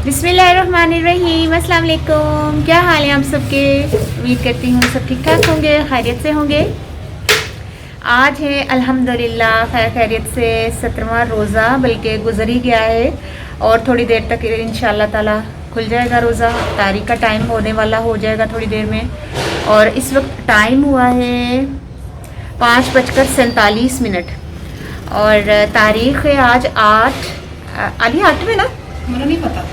बिस्मिल्लाहिर्रहमानिर्रहीम, अस्सलाम वालेकुम। क्या हाल है आप सबके? उम्मीद करती हूँ सब ठीक ठाक होंगे, खैरियत से होंगे। आज है अल्हम्दुलिल्लाह खैर खैरियत से 17वां रोज़ा, बल्कि गुजर ही गया है और थोड़ी देर तक इंशाअल्लाह ताला खुल जाएगा रोज़ा। तारीख का टाइम होने वाला हो जाएगा थोड़ी देर में। और इस वक्त टाइम हुआ है 5:47 और तारीख़ है आज 8 आलिया 8 में ना, मुझे नहीं पता,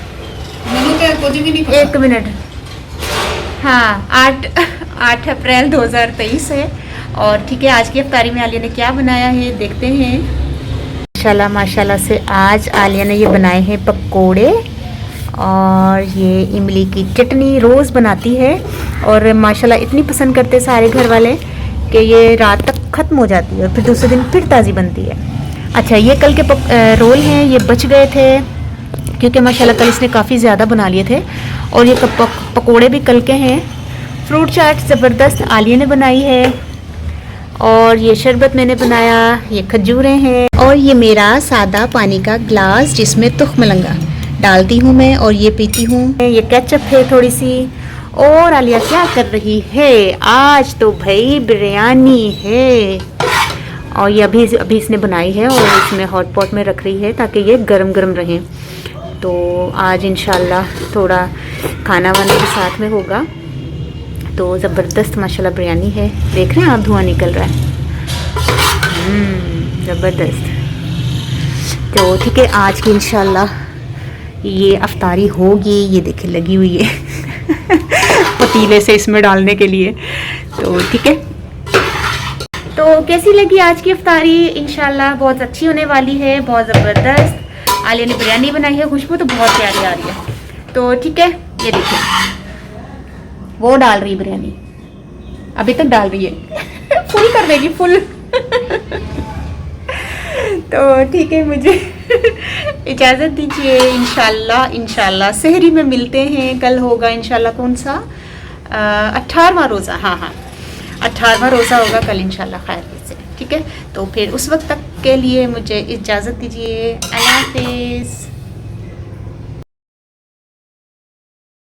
मैंने क्या कुछ भी नहीं पता। 1 मिनट, हाँ 8 अप्रैल 2023 है। और ठीक है, आज की इफ्तारी में आलिया ने क्या बनाया है देखते हैं। माशाल्लाह से आज आलिया ने ये बनाए हैं पकोड़े और ये इमली की चटनी। रोज़ बनाती है और माशाल्लाह इतनी पसंद करते सारे घर वाले कि ये रात तक ख़त्म हो जाती है और फिर दूसरे दिन फिर ताज़ी बनती है। अच्छा, ये कल के रोल हैं, ये बच गए थे क्योंकि माशाल्लाह कल इसने काफ़ी ज़्यादा बना लिए थे। और ये पकोड़े भी कल के हैं। फ्रूट चाट ज़बरदस्त आलिया ने बनाई है और ये शरबत मैंने बनाया, ये खजूरें हैं और ये मेरा सादा पानी का ग्लास जिसमें तुखमलंगा डालती हूँ मैं और ये पीती हूँ। ये केचप है थोड़ी सी। और आलिया क्या कर रही है? आज तो भाई बिरयानी है और ये अभी इसने बनाई है और इसमें हॉट पॉट में रख रही है ताकि ये गरम गरम रहे। तो आज इंशाल्लाह थोड़ा खाना वाने के साथ में होगा। तो ज़बरदस्त माशाल्लाह बिरयानी है, देख रहे हैं आप, धुआं निकल रहा है, ज़बरदस्त। तो ठीक है, आज की इंशाल्लाह ये अफ्तारी होगी। ये देखिए लगी हुई है पतीले से इसमें डालने के लिए। तो ठीक है, तो कैसी लगी आज की इफ्तारी? इंशाल्लाह बहुत अच्छी होने वाली है, बहुत ज़बरदस्त। आलिया ने बिरयानी बनाई है, खुशबू तो बहुत प्यारी आ रही है। तो ठीक है, ये देखिए वो डाल रही है बिरयानी, अभी तक डाल रही है फुल कर देगी फुल तो ठीक है, मुझे इजाज़त दीजिए। इंशाल्लाह सहरी में मिलते हैं। कल होगा इंशाल्लाह कौन सा 18वां रोज़ा, हाँ 18वां रोज़ा होगा कल इंशाल्लाह खैरियत से। ठीक है, तो फिर उस वक्त तक के लिए मुझे इजाज़त दीजिए। अल्लाह हाफ़िज़।